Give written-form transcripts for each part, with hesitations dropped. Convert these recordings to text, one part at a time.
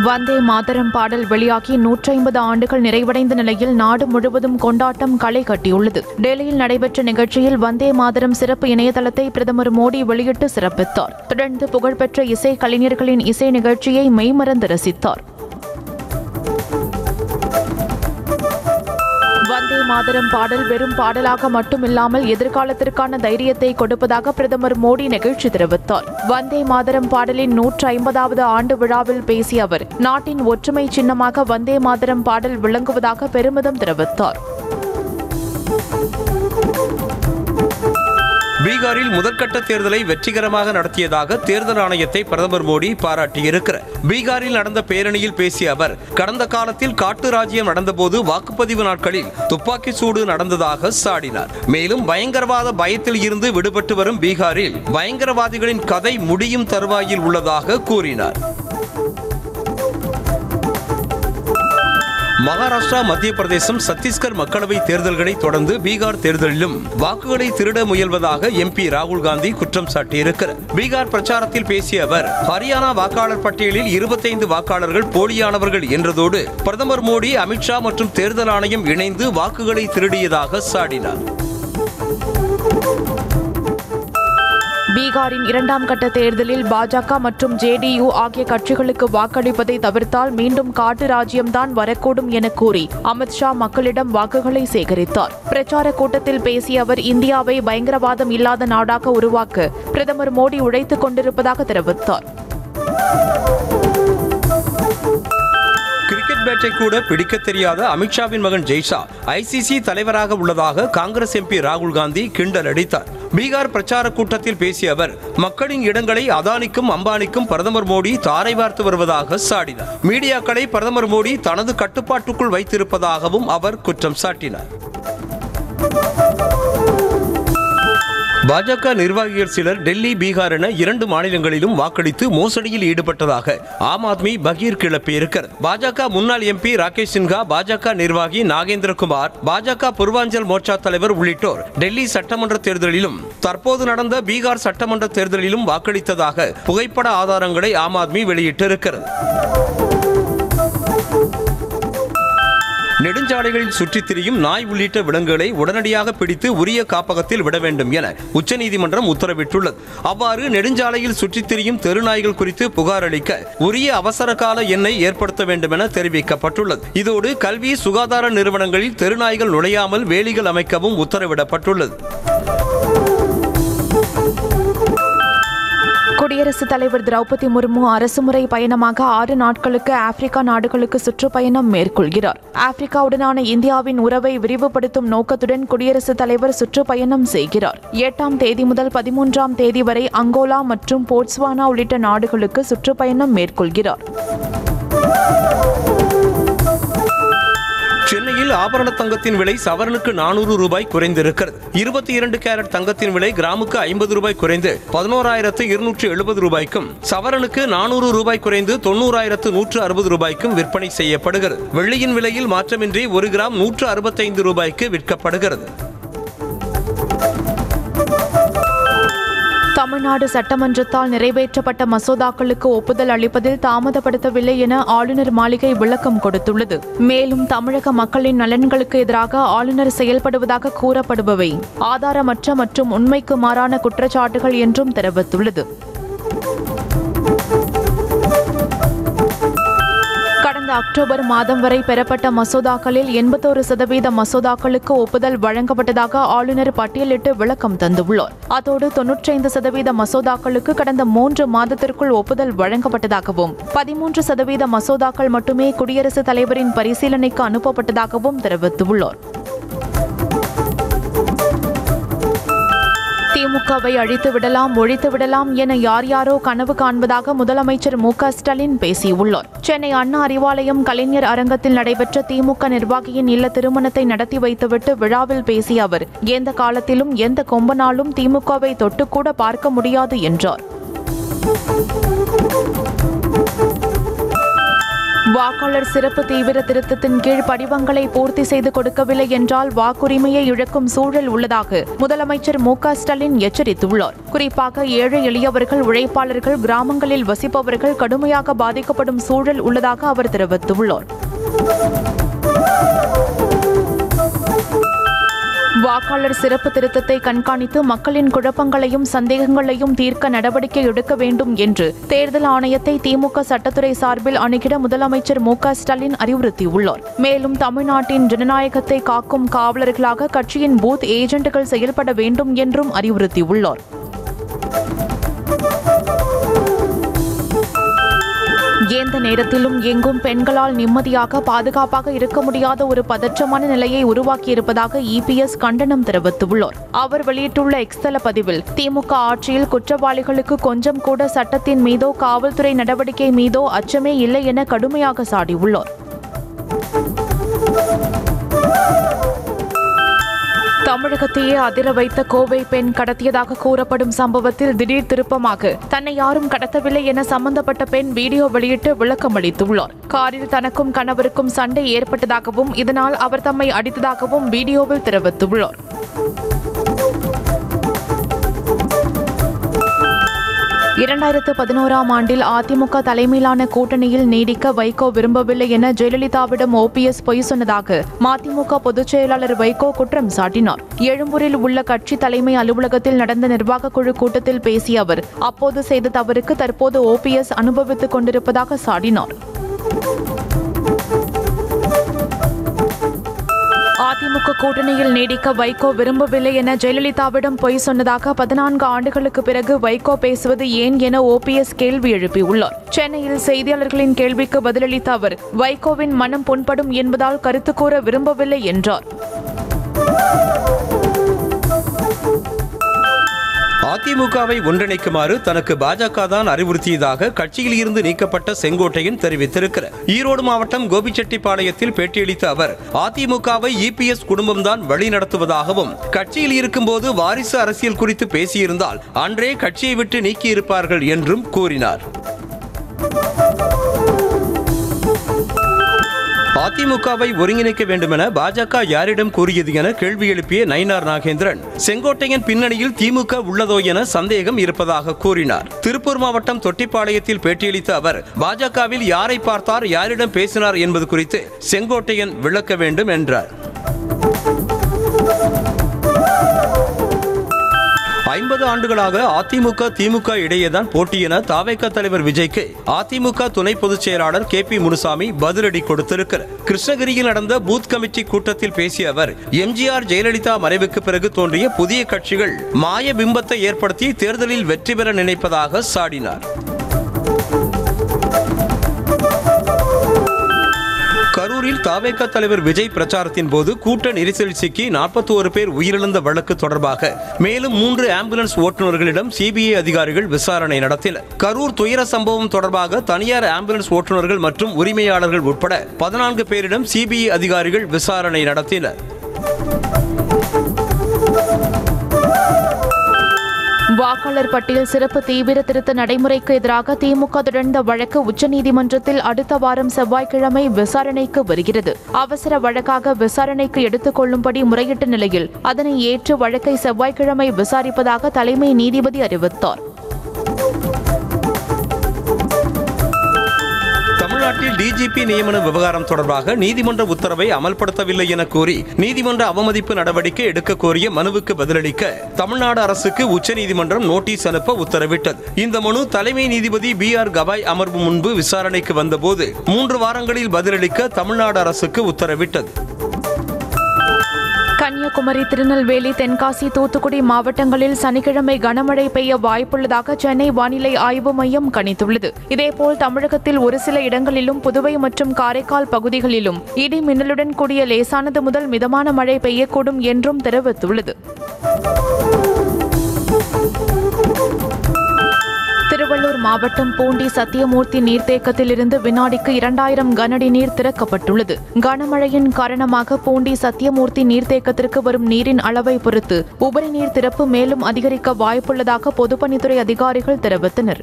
வந்தே மாதரம் பாடல் வெளியாகி 150 ஆண்டுகள் நிறைவடைந்த நிலையில் நாடு முழுவதும் கொண்டாட்டம் களை கட்டியுள்ளது. டெல்லியில் நடைபெற்ற நிகழ்ச்சியில் வந்தே மாதரம் சிறப்பு இணையதளத்தை பிரதமர் மோடி வெளியிட்டு சிறப்பித்தார். தொடர்ந்து புகழ்பெற்ற இசை கலைஞர்களின் இசை நிகழ்ச்சியை மெய்மறந்து ரசித்தார். வந்தே மாதரம் பாடல் வெறும் பாடலாக மட்டுமில்லாமல் எதிர்காலத்திற்கான தைரியத்தை கொடுப்பதாக பிரதமர் மோடி நிகழ்ச்சி தெரிவித்தார். வந்தே மாதரம் பாடலின் 150வது ஆண்டு விழாவில் பேசிய அவர், நாட்டின் ஒற்றுமை சின்னமாக வந்தே மாதரம் பாடல் விளங்குவதாக பெருமிதம் தெரிவித்தார். பீகாரில் முதற்கட்ட தேர்தலை வெற்றிகரமாக நடத்தியதாக தேர்தல் ஆணையத்தை பிரதமர் மோடி பாராட்டியிருக்கிறார். பீகாரில் நடந்த பேரணியில் பேசிய அவர், கடந்த காலத்தில் காட்டு ராஜ்யம் நடந்தபோது வாக்குப்பதிவு நாட்களில் துப்பாக்கி சூடு நடந்ததாக சாடினார். மேலும் பயங்கரவாத பயத்தில் இருந்து விடுபட்டு வரும் பீகாரில் பயங்கரவாதிகளின் கதை முடியும் தருவாயில் உள்ளதாக கூறினார். மகாராஷ்டிரா, மத்திய பிரதேசம், சத்தீஸ்கர் மக்களவை தேர்தல்களை தொடர்ந்து பீகார் தேர்தலிலும் வாக்குகளை திருட முயல்வதாக MP ராகுல் காந்தி குற்றம் சாட்டியிருக்கிறார். பீகார் பிரச்சாரத்தில் பேசிய அவர், ஹரியானா வாக்காளர் பட்டியலில் 25 வாக்காளர்கள் போலியானவர்கள் என்றதோடு பிரதமர் மோடி, அமித்ஷா மற்றும் தேர்தல் ஆணையம் இணைந்து வாக்குகளை திருடியதாக சாடினார். பீகாரின் 2ஆம் கட்ட தேர்தலில் பாஜக மற்றும் JDU ஆகிய கட்சிகளுக்கு வாக்களிப்பதை தவிர்த்தால் மீண்டும் காட்டு ராஜ்யம்தான் வரக்கூடும் என கூறி அமித்ஷா மக்களிடம் வாக்குகளை சேகரித்தார். பிரச்சார கூட்டத்தில் பேசிய அவர், இந்தியாவை பயங்கரவாதம் இல்லாத நாடாக உருவாக்க பிரதமர் மோடி உழைத்துக் கொண்டிருப்பதாக தெரிவித்தார். கிரிக்கெட் பேட்டை கூட பிடிக்க தெரியாத அமித்ஷாவின் மகன் ஜெய்ஷா ICC தலைவராக உள்ளதாக காங்கிரஸ் MP ராகுல் காந்தி கிண்டல் அடித்தார். பீகார் பிரச்சார கூட்டத்தில் பேசிய அவர், மக்களின் இடங்களை அதானிக்கும் அம்பானிக்கும் பிரதமர் மோடி தாரை வார்த்து வருவதாக சாடினார். மீடியாக்களை பிரதமர் மோடி தனது கட்டுப்பாட்டுக்குள் வைத்திருப்பதாகவும் அவர் குற்றம் சாட்டினார். பாஜக நிர்வாகிகள் சிலர் டெல்லி, பீகார் என 2 மாநிலங்களிலும் வாக்களித்து மோசடியில் ஈடுபட்டதாக ஆம் ஆத்மி பகீர் கிளப்பியிருக்கிறது. பாஜக முன்னாள் MP ராகேஷ் சின்ஹா, பாஜக நிர்வாகி நாகேந்திரகுமார், பாஜக பூர்வாஞ்சல் மோர்ச்சா தலைவர் உள்ளிட்டோர் டெல்லி சட்டமன்ற தேர்தலிலும் தற்போது நடந்த பீகார் சட்டமன்ற தேர்தலிலும் வாக்களித்ததாக புகைப்பட ஆதாரங்களை ஆம் ஆத்மி வெளியிட்டிருக்கிறது. நெடுஞ்சாலைகளில் சுற்றித் திரியும் நாய் உள்ளிட்ட விலங்குகளை உடனடியாக பிடித்து உரிய காப்பகத்தில் விட வேண்டும் என உச்சநீதிமன்றம் உத்தரவிட்டுள்ளது. அவ்வாறு நெடுஞ்சாலையில் சுற்றித் திரியும் தெருநாய்கள் குறித்து புகார் அளிக்க உரிய அவசர கால எண்ணை ஏற்படுத்த வேண்டும் என தெரிவிக்கப்பட்டுள்ளது. இதோடு கல்வி, சுகாதார நிறுவனங்களில் தெருநாய்கள் நுழையாமல் வேலிகள் அமைக்கவும் உத்தரவிடப்பட்டுள்ளது. குடியரசுத் தலைவர் திரௌபதி முர்மு அரசுமுறை பயணமாக 6 நாட்களுக்கு ஆப்பிரிக்கா நாடுகளுக்கு சுற்றுப்பயணம் மேற்கொள்கிறார். ஆப்பிரிக்காவுடனான இந்தியாவின் உறவை விரிவுபடுத்தும் நோக்கத்துடன் குடியரசுத் தலைவர் சுற்றுப்பயணம் செய்கிறார். 8ஆம் தேதி முதல் 13ஆம் தேதி வரை அங்கோலா மற்றும் போட்ஸ்வானா உள்ளிட்ட நாடுகளுக்கு சுற்றுப்பயணம் மேற்கொள்கிறார். சென்னையில் ஆபரண தங்கத்தின் விலை சவரனுக்கு 400 ரூபாய் குறைந்திருக்கிறது. 22 கேரட் தங்கத்தின் விலை கிராமுக்கு 50 ரூபாய் குறைந்து 11,270 ரூபாய்க்கும், சவரனுக்கு 400 ரூபாய் குறைந்து 90,160 ரூபாய்க்கும் விற்பனை செய்யப்படுகிறது. வெள்ளியின் விலையில் மாற்றமின்றி 1 கிராம் 165 ரூபாய்க்கு விற்கப்படுகிறது. தமிழ்நாடு சட்டமன்றத்தால் நிறைவேற்றப்பட்ட மசோதாக்களுக்கு ஒப்புதல் அளிப்பதில் தாமதப்படுத்தவில்லை என ஆளுநர் மாளிகை விளக்கம் கொடுத்துள்ளது. மேலும் தமிழக மக்களின் நலன்களுக்கு எதிராக ஆளுநர் செயல்படுவதாக கூறப்படுபவை ஆதாரமற்ற மற்றும் உண்மைக்கு மாறான குற்றச்சாட்டுகள் என்றும் தெரிவித்துள்ளது. கடந்த அக்டோபர் மாதம் வரை பெறப்பட்ட மசோதாக்களில் 81% மசோதாக்களுக்கு ஒப்புதல் வழங்கப்பட்டதாக ஆளுநர் பட்டியலிட்டு விளக்கம் தந்துள்ளார். அதோடு 95% மசோதாக்களுக்கு கடந்த 3 மாதத்திற்குள் ஒப்புதல் வழங்கப்பட்டதாகவும் 13% மசோதாக்கள் மட்டுமே குடியரசுத் தலைவரின் பரிசீலனைக்கு அனுப்பப்பட்டதாகவும் தெரிவித்துள்ளார். திமுகவை அழித்து விடலாம், ஒழித்து விடலாம் என யாரோ கனவு காண்பதாக முதலமைச்சர் MK ஸ்டாலின் பேசியுள்ளார். சென்னை அண்ணா அறிவாலயம் கலைஞர் அரங்கத்தில் நடைபெற்ற திமுக நிர்வாகியின் இல்ல திருமணத்தை நடத்தி வைத்துவிட்டு விழாவில் பேசிய அவர், எந்த காலத்திலும் எந்த கொம்பனாலும் திமுகவை தொட்டுக்கூட பார்க்க முடியாது என்றார். வாக்காளர் சிறப்பு தீவிர திருத்தத்தின் கீழ் படிவங்களை பூர்த்தி செய்து கொடுக்கவில்லை என்றால் வாக்குரிமையை இழக்கும் சூழல் உள்ளதாக முதலமைச்சர் மு.க.ஸ்டாலின் எச்சரித்துள்ளார். குறிப்பாக ஏழை எளியவர்கள், உழைப்பாளர்கள், கிராமங்களில் வசிப்பவர்கள் கடுமையாக பாதிக்கப்படும் சூழல் உள்ளதாக அவர் தெரிவித்துள்ளார். வாக்காளர் சிறப்பு திருத்தத்தை கண்காணித்து மக்களின் குழப்பங்களையும் சந்தேகங்களையும் தீர்க்க நடவடிக்கை எடுக்க வேண்டும் என்று தேர்தல் ஆணையத்தை திமுக சட்டத்துறை சார்பில் அணுகிட முதலமைச்சர் மு.க.ஸ்டாலின் அறிவுறுத்தியுள்ளார். மேலும் தமிழ்நாட்டின் ஜனநாயகத்தை காக்கும் காவலர்களாக கட்சியின் பூத் ஏஜென்ட்டுகள் செயல்பட வேண்டும் என்றும் அறிவுறுத்தியுள்ளார். எந்த நேரத்திலும் எங்கும் பெண்களால் நிம்மதியாக பாதுகாப்பாக இருக்க முடியாத ஒரு பதற்றமான நிலையை உருவாக்கியிருப்பதாக இபிஎஸ் கண்டனம் தெரிவித்துள்ளார். அவர் வெளியிட்டுள்ள எக்ஸ் தள பதிவில் திமுக ஆட்சியில் குற்றவாளிகளுக்கு கொஞ்சம் கூட சட்டத்தின் மீதோ காவல்துறை நடவடிக்கை மீதோ அச்சமே இல்லை என கடுமையாக சாடியுள்ளார். தமிழகத்தையே அதிர வைத்த கோவை பெண் கடத்தியதாக கூறப்படும் சம்பவத்தில் திடீர் திருப்பமாக தன்னை யாரும் கடத்தவில்லை என சம்பந்தப்பட்ட பெண் வீடியோ வெளியிட்டு விளக்கம் அளித்துள்ளார். காரில் தனக்கும் கணவருக்கும் சண்டை ஏற்பட்டதாகவும் இதனால் அவர் தம்மை அடித்ததாகவும் வீடியோவில் தெரிவித்துள்ளார். இரண்டாயிரத்து 11ஆம் ஆண்டில் அதிமுக தலைமையிலான கூட்டணியில் நீடிக்க வைகோ விரும்பவில்லை என ஜெயலலிதாவிடம் ஓபிஎஸ் பொய் சொன்னதாக மதிமுக பொதுச் செயலாளர் வைகோ குற்றம் சாட்டினார். எழும்பூரில் உள்ள கட்சி தலைமை அலுவலகத்தில் நடந்த நிர்வாக குழு கூட்டத்தில் பேசிய அவர் அப்போது செய்த தவறுக்கு தற்போது ஓபிஎஸ் அனுபவித்துக் கொண்டிருப்பதாக சாடினார். அதிமுக கூட்டணியில் நீடிக்க வைகோ விரும்பவில்லை என ஜெயலலிதாவிடம் பொய் சொன்னதாக 14 ஆண்டுகளுக்கு பிறகு வைகோ பேசுவது ஏன் என ஓபிஎஸ் கேள்வி எழுப்பியுள்ளார். சென்னையில் செய்தியாளர்களின் கேள்விக்கு பதிலளித்த அவர் வைகோவின் மனம் புண்படும் என்பதால் கருத்து கூற விரும்பவில்லை என்றார். அதிமுகவை ஒன்றிணைக்குமாறு தனக்கு பாஜக தான் அறிவுறுத்தியதாக கட்சியில் இருந்து நீக்கப்பட்ட செங்கோட்டையன் தெரிவித்திருக்கிறார். ஈரோடு மாவட்டம் கோபிச்செட்டிப்பாளையத்தில் பேட்டியளித்த அவர் அதிமுகவை இபிஎஸ் குடும்பம்தான் வழி நடத்துவதாகவும் கட்சியில் இருக்கும்போது வாரிசு அரசியல் குறித்து பேசியிருந்தால் அன்றே கட்சியை விட்டு நீக்கியிருப்பார்கள் என்றும் கூறினார். அதிமுகவை ஒருங்கிணைக்க வேண்டுமென பாஜக யாரிடம் கூறியது என கேள்வி எழுப்பிய நயினார் நாகேந்திரன் செங்கோட்டையன் பின்னணியில் திமுக உள்ளதோ என சந்தேகம் இருப்பதாக கூறினார். திருப்பூர் மாவட்டம் தொட்டிப்பாளையத்தில் பேட்டியளித்த அவர் பாஜகவில் யாரை பார்த்தார், யாரிடம் பேசினார் என்பது குறித்து செங்கோட்டையன் விளக்க வேண்டும் என்றார். 50 ஆண்டுகளாக அதிமுக திமுக இடையேதான் போட்டி என தவேக தலைவர் விஜய்க்கு அதிமுக துணை பொதுச் செயலாளர் கே.பி. முனுசாமி பதிலடி கொடுத்திருக்கிறார். கிருஷ்ணகிரியில் நடந்த பூத் கமிட்டி கூட்டத்தில் பேசிய அவர் எம்ஜிஆர் ஜெயலலிதா மறைவுக்கு பிறகு தோன்றிய புதிய கட்சிகள் மாய பிம்பத்தை ஏற்படுத்தி தேர்தலில் வெற்றி பெற நினைப்பதாக சாடினார். கரூரில் தவேக தலைவர் விஜய் பிரச்சாரத்தின் போது கூட்ட நெரிசலில் சிக்கி 41 பேர் உயிரிழந்த வழக்கு தொடர்பாக மேலும் 3 ஆம்புலன்ஸ் ஓட்டுநர்களிடம் சிபிஐ அதிகாரிகள் விசாரணை நடத்தினர். கரூர் துயர சம்பவம் தொடர்பாக தனியார் ஆம்புலன்ஸ் ஓட்டுநர்கள் மற்றும் உரிமையாளர்கள் உட்பட 14 பேரிடம் சிபிஐ அதிகாரிகள் விசாரணை நடத்தினர். வாக்காளர் பட்டியல் சிறப்பு தீவிர திருத்த நடைமுறைக்கு எதிராக திமுக தொடர்ந்த வழக்கு உச்சநீதிமன்றத்தில் அடுத்த வாரம் செவ்வாய்க்கிழமை விசாரணைக்கு வருகிறது. அவசர வழக்காக விசாரணைக்கு எடுத்துக் கொள்ளும்படி முறையிட்ட நிலையில் அதனை ஏற்று வழக்கை செவ்வாய்க்கிழமை விசாரிப்பதாக தலைமை நீதிபதி அறிவித்தார். தமிழ்நாட்டில் டிஜிபி நியமன விவகாரம் தொடர்பாக நீதிமன்ற உத்தரவை அமல்படுத்தவில்லை என கூறி நீதிமன்ற அவமதிப்பு நடவடிக்கை எடுக்க கோரிய மனுவுக்கு பதிலளிக்க தமிழ்நாடு அரசுக்கு உச்சநீதிமன்றம் நோட்டீஸ் அனுப்ப உத்தரவிட்டது. இந்த மனு தலைமை நீதிபதி பி.ஆர். கவாய் அமர்வு முன்பு விசாரணைக்கு வந்தபோது 3 வாரங்களில் பதிலளிக்க தமிழ்நாடு அரசுக்கு உத்தரவிட்டது. கன்னியாகுமரி, திருநெல்வேலி, தென்காசி, தூத்துக்குடி மாவட்டங்களில் சனிக்கிழமை கனமழை பெய்ய வாய்ப்புள்ளதாக சென்னை வானிலை ஆய்வு மையம் கணித்துள்ளது. இதேபோல் தமிழகத்தில் ஒரு சில இடங்களிலும் புதுவை மற்றும் காரைக்கால் பகுதிகளிலும் இடி மின்னலுடன் கூடிய லேசானது முதல் மிதமான மழை பெய்யக்கூடும் என்றும் தெரிவித்துள்ளது. திருவள்ளூர் மாவட்டம் பூண்டி சத்தியமூர்த்தி நீர்த்தேக்கத்திலிருந்து வினாடிக்கு 2000 கனஅடி நீர் திறக்கப்பட்டுள்ளது. கனமழையின் காரணமாக பூண்டி சத்தியமூர்த்தி நீர்த்தேக்கத்திற்கு வரும் நீரின் அளவை பொறுத்து உபரி நீர் திறப்பு மேலும் அதிகரிக்க வாய்ப்புள்ளதாக பொதுப்பணித்துறை அதிகாரிகள் தெரிவித்தனர்.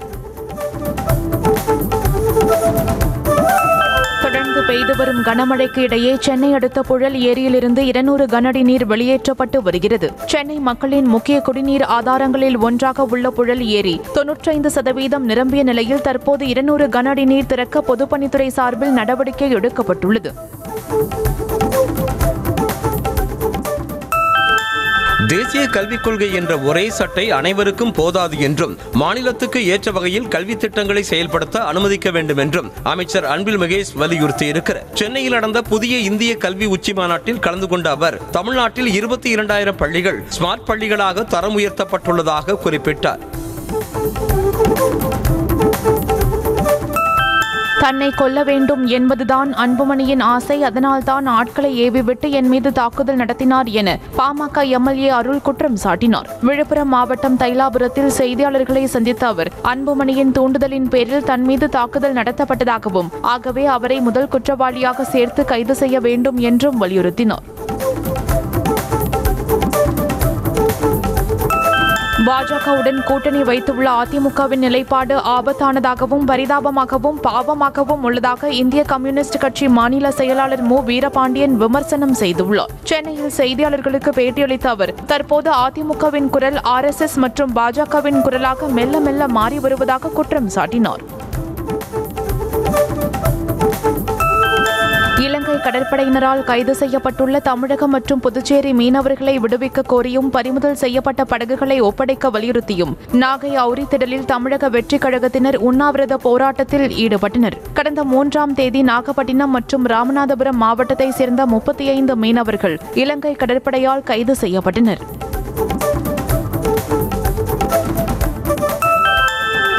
பெய்து வரும் கனமழைக்கு இடையே சென்னை அடுத்த புழல் ஏரியிலிருந்து 200 கனஅடி நீர் வெளியேற்றப்பட்டு வருகிறது. சென்னை மக்களின் முக்கிய குடிநீர் ஆதாரங்களில் ஒன்றாக உள்ள புழல் ஏரி 95% நிரம்பிய நிலையில் தற்போது 200 கனஅடி நீர் திறக்க பொதுப்பணித்துறை சார்பில் நடவடிக்கை எடுக்கப்பட்டுள்ளது. தேசிய கல்விக் கொள்கை என்ற ஒரே சட்டை அனைவருக்கும் போதாது என்றும் மாநிலத்துக்கு ஏற்ற வகையில் கல்வி திட்டங்களை செயல்படுத்த அனுமதிக்க வேண்டும் என்றும் அமைச்சர் அன்பில் மகேஷ் வலியுறுத்தியிருக்கிறார். சென்னையில் நடந்த புதிய இந்திய கல்வி உச்சி மாநாட்டில் கலந்து கொண்ட அவர் தமிழ்நாட்டில் 22,000 பள்ளிகள் ஸ்மார்ட் பள்ளிகளாக தரம் உயர்த்தப்பட்டுள்ளதாக குறிப்பிட்டார். தன்னை கொல்ல வேண்டும் என்பதுதான் அன்புமணியின் ஆசை. அதனால்தான் ஆட்களை ஏவிவிட்டு என் மீது தாக்குதல் நடத்தினார் என பாமக எம்எல்ஏ அருள் குற்றம் சாட்டினார். விழுப்புரம் மாவட்டம் தைலாபுரத்தில் செய்தியாளர்களை சந்தித்த அவர் அன்புமணியின் தூண்டுதலின் பேரில் தன் மீது தாக்குதல் நடத்தப்பட்டதாகவும் ஆகவே அவரை முதல் குற்றவாளியாக சேர்த்து கைது செய்ய வேண்டும் என்றும் வலியுறுத்தினார். பாஜகவுடன் கூட்டணி வைத்துள்ள அதிமுகவின் நிலைப்பாடு ஆபத்தானதாகவும் பரிதாபமாகவும் பாவமாகவும் உள்ளதாக இந்திய கம்யூனிஸ்ட் கட்சி மாநில செயலாளர் மு வீரபாண்டியன் விமர்சனம் செய்துள்ளார். சென்னையில் செய்தியாளர்களுக்கு பேட்டியளித்த அவர் தற்போது அதிமுகவின் குரல் RSS மற்றும் பாஜகவின் குரலாக மெல்ல மெல்ல மாறி வருவதாக குற்றம் சாட்டினார். இலங்கை கடற்படையினரால் கைது செய்யப்பட்டுள்ள தமிழகம் மற்றும் புதுச்சேரி மீனவர்களை விடுவிக்க கோரியும் பறிமுதல் செய்யப்பட்ட படகுகளை ஒப்படைக்க வலியுறுத்தியும் நாகை அவுரித்திடலில் தமிழக வெற்றிக் கழகத்தினர் உண்ணாவிரத போராட்டத்தில் ஈடுபட்டனர். கடந்த 3ஆம் தேதி நாகப்பட்டினம் மற்றும் ராமநாதபுரம் மாவட்டத்தைச் சேர்ந்த 35 மீனவர்கள் இலங்கை கடற்படையால் கைது செய்யப்பட்டனர்.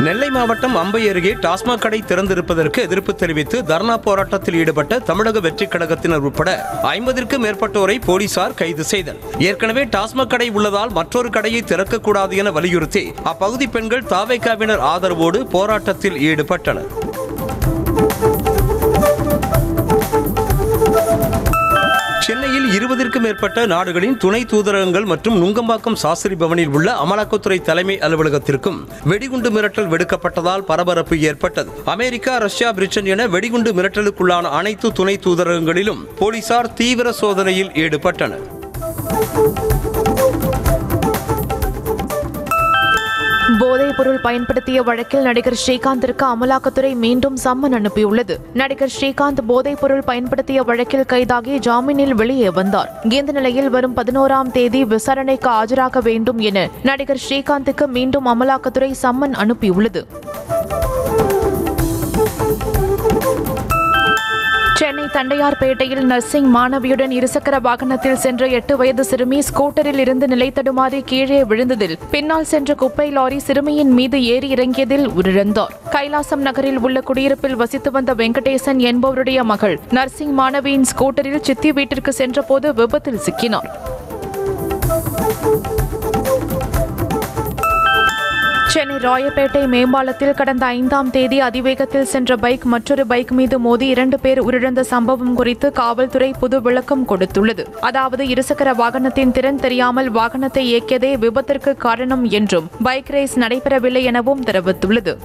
நெல்லை மாவட்டம் அம்பை அருகே டாஸ்மாக் கடை திறந்திருப்பதற்கு எதிர்ப்பு தெரிவித்து தர்ணா போராட்டத்தில் ஈடுபட்ட தமிழக வெற்றிக் கழகத்தினர் உட்பட 50க்கும் மேற்பட்டோரை போலீசார் கைது செய்தனர். ஏற்கனவே டாஸ்மாக் கடை உள்ளதால் மற்றொரு கடையை திறக்கக்கூடாது என வலியுறுத்தி அப்பகுதி பெண்கள் தாவேகாவினர் ஆதரவோடு போராட்டத்தில் ஈடுபட்டனர். சென்னையில் 20க்கும் மேற்பட்ட நாடுகளின் துணை தூதரகங்கள் மற்றும் நுங்கம்பாக்கம் சாஸ்திரி பவனில் உள்ள அமலாக்கத்துறை தலைமை அலுவலகத்திற்கும் வெடிகுண்டு மிரட்டல் விடுக்கப்பட்டதால் பரபரப்பு ஏற்பட்டது. அமெரிக்கா, ரஷ்யா, பிரிட்டன் என வெடிகுண்டு மிரட்டலுக்குள்ளான அனைத்து துணை தூதரகங்களிலும் போலீசார் தீவிர சோதனையில் ஈடுபட்டனர். போதைப் பொருள் பயன்படுத்திய வழக்கில் நடிகர் ஸ்ரீகாந்திற்கு அமலாக்கத்துறை மீண்டும் சம்மன் அனுப்பியுள்ளது. நடிகர் ஸ்ரீகாந்த் போதைப் பொருள் பயன்படுத்திய வழக்கில் கைதாகி ஜாமீனில் வெளியே வந்தார். இந்த நிலையில் வரும் 11ஆம் தேதி விசாரணைக்கு ஆஜராக வேண்டும் என நடிகர் ஸ்ரீகாந்துக்கு மீண்டும் அமலாக்கத்துறை சம்மன் அனுப்பியுள்ளது. சென்னை தண்டையார்பேட்டையில் நர்சிங் மாணவியுடன் இருசக்கர வாகனத்தில் சென்ற 8 வயது சிறுமி ஸ்கூட்டரில் இருந்து நிலைத்தடுமாறி கீழே விழுந்ததில் பின்னால் சென்ற குப்பை லாரி சிறுமியின் மீது ஏறி இறங்கியதில் உயிரிழந்தார். கைலாசம் நகரில் உள்ள குடியிருப்பில் வசித்து வந்த வெங்கடேசன் என்பவருடைய மகள் நர்சிங் மாணவியின் ஸ்கூட்டரில் சித்தி வீட்டிற்கு சென்றபோது விபத்தில் சிக்கினார். சென்னை ராயப்பேட்டை மேம்பாலத்தில் கடந்த 5ஆம் தேதி அதிவேகத்தில் சென்ற பைக் மற்றொரு பைக் மீது மோதி 2 பேர் உயிரிழந்த சம்பவம் குறித்து காவல்துறை புது விளக்கம் கொடுத்துள்ளது. அதாவது இருசக்கர வாகனத்தின் திறன் தெரியாமல் வாகனத்தை இயக்கியதே விபத்திற்கு காரணம் என்றும் பைக் ரேஸ் நடைபெறவில்லை எனவும் தெரிவித்துள்ளது.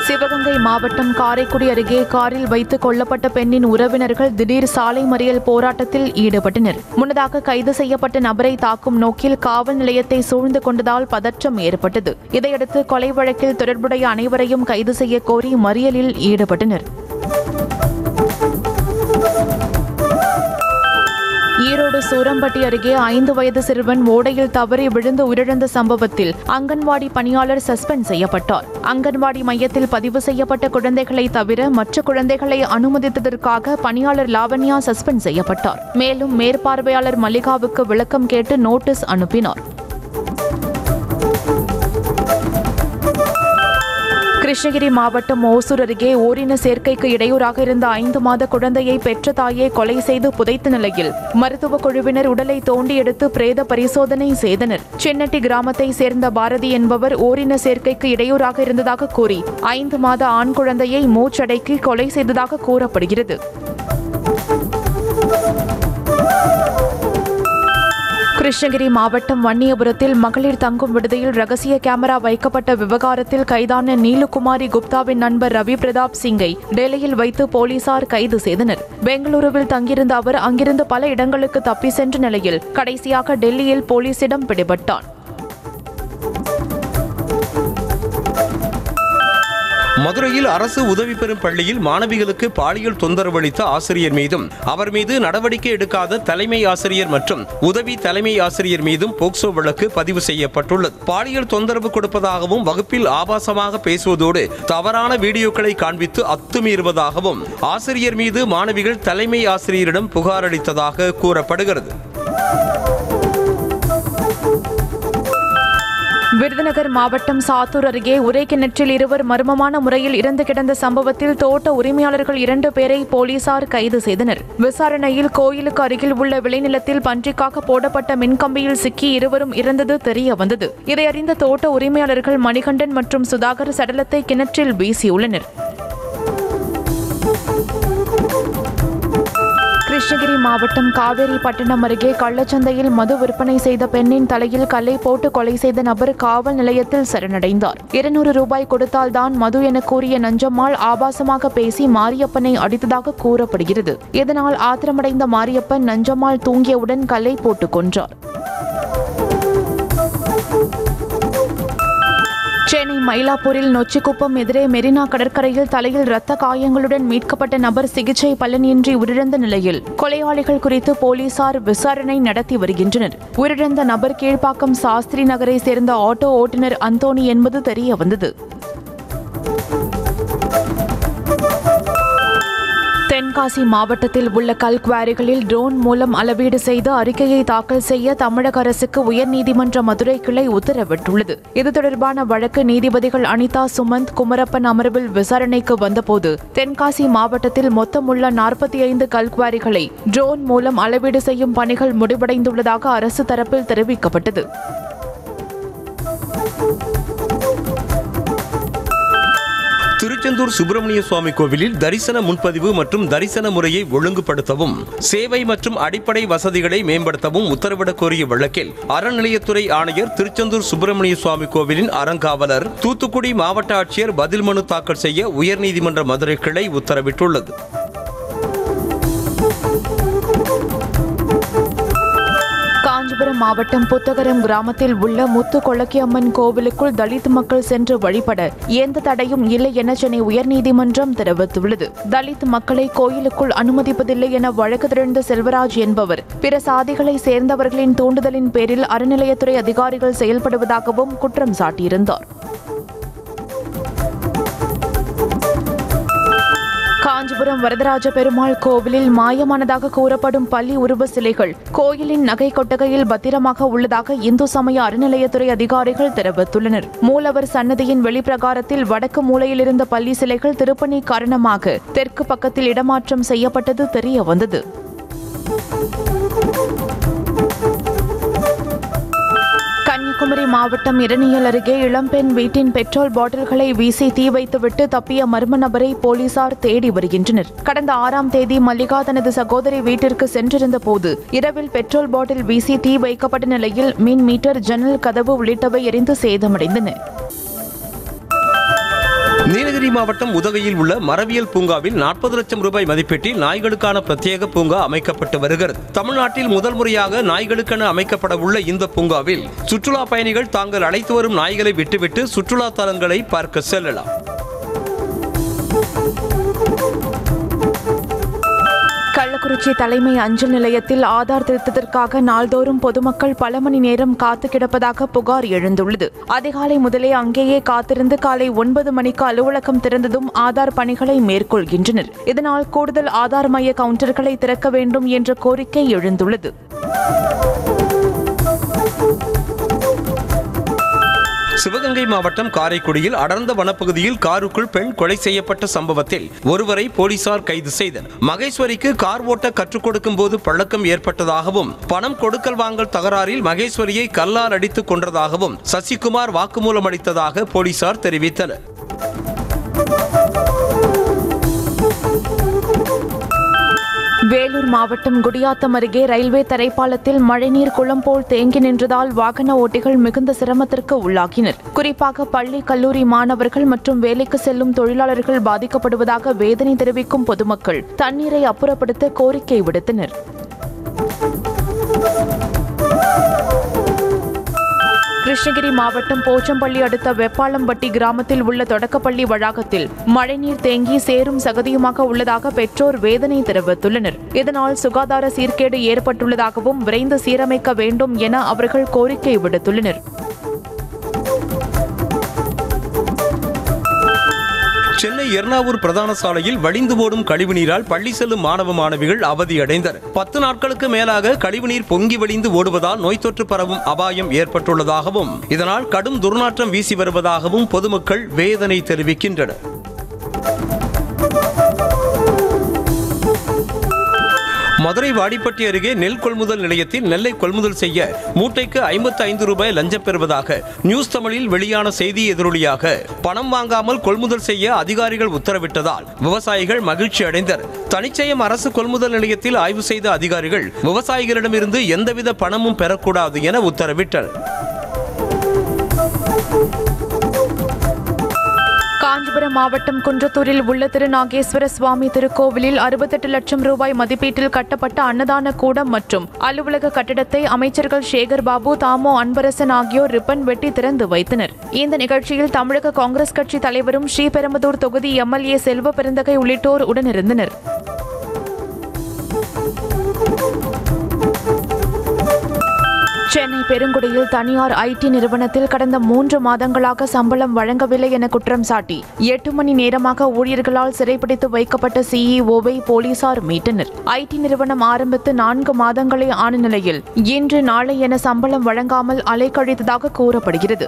சிவகங்கை மாவட்டம் காரைக்குடி அருகே காரில் வைத்துக் கொல்லப்பட்ட பெண்ணின் உறவினர்கள் திடீர் சாலை மறியல் போராட்டத்தில் ஈடுபட்டனர். முன்னதாக கைது செய்யப்பட்ட நபரை தாக்கும் நோக்கில் காவல் நிலையத்தை சூழ்ந்து கொண்டதால் பதற்றம் ஏற்பட்டது. இதையடுத்து கொலை வழக்கில் தொடர்புடைய அனைவரையும் கைது செய்ய கோரி மறியலில் ஈடுபட்டனர். ஈரோடு சூரம்பட்டி அருகே 5 வயது சிறுவன் ஓடையில் தவறி விழுந்து உயிரிழந்த சம்பவத்தில் அங்கன்வாடி பணியாளர் சஸ்பெண்ட் செய்யப்பட்டார். அங்கன்வாடி மையத்தில் பதிவு செய்யப்பட்ட குழந்தைகளை தவிர மற்ற குழந்தைகளை அனுமதித்ததற்காக பணியாளர் லாவண்யா சஸ்பெண்ட் செய்யப்பட்டார். மேலும் மேற்பார்வையாளர் மல்லிகாவுக்கு விளக்கம் கேட்டு நோட்டீஸ் அனுப்பினார். கிருஷ்ணகிரி மாவட்டம் ஓசூர் அருகே ஓரின சேர்க்கைக்கு இடையூறாக இருந்த 5 மாத குழந்தையை பெற்ற தாயை கொலை செய்து புதைத்த நிலையில் மருத்துவ குழுவினர் உடலை தோண்டி எடுத்து பிரேத பரிசோதனை செய்தனர். சின்னட்டி கிராமத்தை சேர்ந்த பாரதி என்பவர் ஓரின சேர்க்கைக்கு இடையூறாக இருந்ததாக கூறி 5 மாத ஆண் குழந்தையை மூச்சடக்கி கொலை செய்ததாக கூறப்படுகிறது. கிருஷ்ணகிரி மாவட்டம் வன்னியபுரத்தில் மகளிர் தங்கும் விடுதியில் ரகசிய கேமரா வைக்கப்பட்ட விவகாரத்தில் கைதான நீலுகுமாரி குப்தாவின் நண்பர் ரவி பிரதாப் சிங்கை டெல்லியில் வைத்து போலீசார் கைது செய்தனர். பெங்களூருவில் தங்கியிருந்த அவர் அங்கிருந்து பல இடங்களுக்கு தப்பி சென்ற நிலையில் கடைசியாக டெல்லியில் போலீசிடம் பிடிபட்டார். மதுரையில் அரசு உதவி பெறும் பள்ளியில் மாணவிகளுக்கு பாலியல் தொந்தரவு அளித்த ஆசிரியர் மீதும் அவர் மீது நடவடிக்கை எடுக்காத தலைமை ஆசிரியர் மற்றும் உதவி தலைமை ஆசிரியர் மீதும் போக்சோ வழக்கு பதிவு செய்யப்பட்டுள்ளது. பாலியல் தொந்தரவு கொடுப்பதாகவும் வகுப்பில் ஆபாசமாக பேசுவதோடு தவறான வீடியோக்களை காண்பித்து அத்துமீறுவதாகவும் ஆசிரியர் மீது மாணவிகள் தலைமை ஆசிரியரிடம் புகார் அளித்ததாக கூறப்படுகிறது. விருதுநகர் மாவட்டம் சாத்தூர் அருகே உரை கிணற்றில் இருவர் மர்மமான முறையில் இறந்து கிடந்த சம்பவத்தில் தோட்ட உரிமையாளர்கள் 2 பேரை போலீசார் கைது செய்தனர். விசாரணையில் கோயிலுக்கு அருகில் உள்ள விளைநிலத்தில் பன்றிக்காக போடப்பட்ட மின்கம்பியில் சிக்கி இருவரும் இறந்தது தெரிய வந்தது. இதை அறிந்த தோட்ட உரிமையாளர்கள் மணிகண்டன் மற்றும் சுதாகர் சடலத்தை கிணற்றில் வீசியுள்ளனர். கிருஷ்ணகிரி மாவட்டம் காவேரிப்பட்டினம் அருகே கள்ளச்சந்தையில் மது விற்பனை செய்த பெண்ணின் தலையில் கல்லை போட்டு கொலை செய்த நபர் காவல் நிலையத்தில் சரணடைந்தார். 200 ரூபாய் கொடுத்தால்தான் மது என கூறிய நஞ்சம்மாள் ஆபாசமாக பேசி மாரியப்பனை அடித்ததாக கூறப்படுகிறது. இதனால் ஆத்திரமடைந்த மாரியப்பன் நஞ்சம்மாள் தூங்கியவுடன் கல்லை போட்டு கொன்றார். சென்னை மயிலாப்பூரில் நொச்சிக்குப்பம் எதிரே மெரினா கடற்கரையில் தலையில் இரத்த காயங்களுடன் மீட்கப்பட்ட நபர் சிகிச்சை பலனின்றி உயிரிழந்த நிலையில் கொலையாளிகள் குறித்து போலீசார் விசாரணை நடத்தி வருகின்றனர். உயிரிழந்த நபர் கீழ்ப்பாக்கம் சாஸ்திரி நகரை சேர்ந்த ஆட்டோ ஓட்டுநர் அந்தோணி என்பது தெரிய வந்தது. தென்காசி மாவட்டத்தில் உள்ள கல்குவாரிகளில் ட்ரோன் மூலம் அளவீடு செய்து அறிக்கையை தாக்கல் செய்ய தமிழக அரசுக்கு உயர்நீதிமன்ற மதுரை கிளை உத்தரவிட்டுள்ளது. இது தொடர்பான வழக்கு நீதிபதிகள் அனிதா, சுமந்த், குமரப்பன் அமர்வில் விசாரணைக்கு வந்தபோது தென்காசி மாவட்டத்தில் மொத்தமுள்ள 45 கல்குவாரிகளை ட்ரோன் மூலம் அளவீடு செய்யும் பணிகள் முடிவடைந்துள்ளதாக அரசு தரப்பில் தெரிவிக்கப்பட்டது. திருச்செந்தூர் சுப்பிரமணிய சுவாமி கோவிலில் தரிசன முன்பதிவு மற்றும் தரிசன முறையை ஒழுங்குபடுத்தவும் சேவை மற்றும் அடிப்படை வசதிகளை மேம்படுத்தவும் உத்தரவிடக் கோரிய வழக்கில் அறநிலையத்துறை ஆணையர், திருச்செந்தூர் சுப்பிரமணிய சுவாமி கோவிலின் அறங்காவலர், தூத்துக்குடி மாவட்ட ஆட்சியர் பதில் மனு தாக்கல் செய்ய உயர்நீதிமன்ற மதுரை கிளை உத்தரவிட்டுள்ளது. காஞ்சிபுரம் மாவட்டம் புத்தகரம் கிராமத்தில் உள்ள முத்து கொளக்கியம்மன் கோவிலுக்குள் தலித் மக்கள் சென்று வழிபட எந்த தடையும் இல்லை என சென்னை உயர்நீதிமன்றம் தெரிவித்துள்ளது. தலித் மக்களை கோயிலுக்குள் அனுமதிப்பதில்லை என வழக்கு தொடர்ந்த செல்வராஜ் என்பவர் பிற சாதிகளை சேர்ந்தவர்களின் தூண்டுதலின் பேரில் அறநிலையத்துறை அதிகாரிகள் செயல்படுவதாகவும் குற்றம் சாட்டியிருந்தார். காஞ்சிபுரம் வரதராஜ பெருமாள் கோவிலில் மாயமானதாக கூறப்படும் பள்ளி உருவ சிலைகள் கோயிலின் நகை கொட்டகையில் பத்திரமாக உள்ளதாக இந்து சமய அறநிலையத்துறை அதிகாரிகள் தெரிவித்துள்ளனர். மூலவர் சன்னதியின் வெளிப்பிரகாரத்தில் வடக்கு மூலையில் இருந்த பள்ளி சிலைகள் திருப்பணி காரணமாக தெற்கு பக்கத்தில் இடமாற்றம் செய்யப்பட்டது தெரிய வந்தது. கன்னியாகுமரி மாவட்டம் இரணியல் அருகே இளம்பெண் வீட்டின் பெட்ரோல் பாட்டில்களை வீசி தீ வைத்துவிட்டு தப்பிய மர்ம நபரை போலீசார் தேடி வருகின்றனர். கடந்த 6ஆம் தேதி மல்லிகா தனது சகோதரி வீட்டிற்கு சென்றிருந்த போது இரவில் பெட்ரோல் பாட்டில் வீசி தீ வைக்கப்பட்ட நிலையில் மின் மீட்டர், ஜன்னல் கதவு உள்ளிட்டவை எரிந்து சேதமடைந்தன. நீலகிரி மாவட்டம் உதகையில் உள்ள மரபியல் பூங்காவில் 40 லட்சம் ரூபாய் மதிப்பீட்டில் நாய்களுக்கான பிரத்யேக பூங்கா அமைக்கப்பட்டு வருகிறது. தமிழ்நாட்டில் முதல் முறையாக நாய்களுக்கென அமைக்கப்பட உள்ள இந்த பூங்காவில் சுற்றுலா பயணிகள் தாங்கள் அழைத்து வரும் நாய்களை விட்டுவிட்டு சுற்றுலா தலங்களை பார்க்க செல்லலாம். கள்ளக்குறிச்சி தலைமை அஞ்சல் நிலையத்தில் ஆதார் திருத்தத்திற்காக நாள்தோறும் பொதுமக்கள் பல மணி நேரம் காத்து கிடப்பதாக புகார் எழுந்துள்ளது. அதிகாலை முதலே அங்கேயே காத்திருந்து காலை 9 மணிக்கு அலுவலகம் திறந்ததும் ஆதார் பணிகளை மேற்கொள்கின்றனர். இதனால் கூடுதல் ஆதார் மைய கவுண்டர்களை திறக்க வேண்டும் என்ற கோரிக்கை எழுந்துள்ளது. சிவகங்கை மாவட்டம் காரைக்குடியில் அடர்ந்த வனப்பகுதியில் காருக்குள் பெண் கொலை செய்யப்பட்ட சம்பவத்தில் ஒருவரை போலீசார் கைது செய்தனர். மகேஸ்வரிக்கு கார் ஓட்ட கற்றுக் கொடுக்கும் போது பழக்கம் ஏற்பட்டதாகவும் பணம் கொடுக்கல் வாங்கல் தகராறில் மகேஸ்வரியை கல்லால் அடித்துக் கொன்றதாகவும் சசிகுமார் வாக்குமூலம் அளித்ததாக போலீசார் தெரிவித்தனர். வேலூர் மாவட்டம் குடியாத்தம் அருகே ரயில்வே தரைப்பாலத்தில் மழைநீர் குளம் போல் தேங்கி நின்றதால் வாகன ஓட்டிகள் மிகுந்த சிரமத்திற்கு உள்ளாகினர். குறிப்பாக பள்ளி, கல்லூரி மாணவர்கள் மற்றும் வேலைக்கு செல்லும் தொழிலாளர்கள் பாதிக்கப்படுவதாக வேதனை தெரிவிக்கும் பொதுமக்கள் தண்ணீரை அப்புறப்படுத்த கோரிக்கை விடுத்தனர். கிருஷ்ணகிரி மாவட்டம் போச்சம்பள்ளி அடுத்த வெப்பாளம்பட்டி கிராமத்தில் உள்ள தொடக்கப்பள்ளி வளாகத்தில் மழைநீர் தேங்கி சேரும் சகதியுமாக உள்ளதாக பெற்றோர் வேதனை தெரிவித்துள்ளனர். இதனால் சுகாதார சீர்கேடு ஏற்பட்டுள்ளதாகவும் விரைந்து சீரமைக்க வேண்டும் என அவர்கள் கோரிக்கை விடுத்துள்ளனர். சென்னை எர்ணாவூர் பிரதான சாலையில் வழிந்து ஓடும் கழிவுநீரால் பள்ளி செல்லும் மாணவ மாணவிகள் அவதியடைந்தனர். 10 நாட்களுக்கு மேலாக கழிவுநீர் பொங்கி வழிந்து ஓடுவதால் நோய் தொற்று பரவும் அபாயம் ஏற்பட்டுள்ளதாகவும் இதனால் கடும் துர்நாற்றம் வீசி வருவதாகவும் பொதுமக்கள் வேதனை தெரிவிக்கின்றனர். மதுரை வாடிப்பட்டி அருகே நெல் கொள்முதல் நிலையத்தில் நெல்லை கொள்முதல் செய்ய மூட்டைக்கு 55 ரூபாய் லஞ்சம் பெறுவதாக நியூஸ் தமிழில் வெளியான செய்தி எதிரொலியாக பணம் வாங்காமல் கொள்முதல் செய்ய அதிகாரிகள் உத்தரவிட்டதால் விவசாயிகள் மகிழ்ச்சி அடைந்தனர். தனிச்சயம் அரசு கொள்முதல் நிலையத்தில் ஆய்வு செய்த அதிகாரிகள் விவசாயிகளிடமிருந்து எந்தவித பணமும் பெறக்கூடாது என உத்தரவிட்டனர். காஞ்சிபுரம் மாவட்டம் குன்றத்தூரில் உள்ள திருநாகேஸ்வர சுவாமி திருக்கோவிலில் 68 லட்சம் ரூபாய் மதிப்பீட்டில் கட்டப்பட்ட அன்னதான கூடம் மற்றும் அலுவலக கட்டிடத்தை அமைச்சர்கள் சேகர் பாபு, தாமோ அன்பரசன் ஆகியோர் ரிப்பன் வெட்டி திறந்து வைத்தனர். இந்த நிகழ்ச்சியில் தமிழக காங்கிரஸ் கட்சி தலைவரும் ஸ்ரீபெரும்புதூர் தொகுதி எம்எல்ஏ செல்வ பெருந்தகை உள்ளிட்டோர் உடனிருந்தனர். சென்னை பெருங்குடியில் தனியார் ஐடி நிறுவனத்தில் கடந்த 3 மாதங்களாக சம்பளம் வழங்கவில்லை என குற்றம் சாட்டி 8 மணி நேரமாக ஊழியர்களால் சிறைப்பிடித்து வைக்கப்பட்ட சிஇஓவை போலீசார் மீட்டனர். ஐடி நிறுவனம் ஆரம்பித்து 4 மாதங்களே ஆன நிலையில் இன்று நாளை என சம்பளம் வழங்காமல் அலைக்கழித்ததாக கூறப்படுகிறது.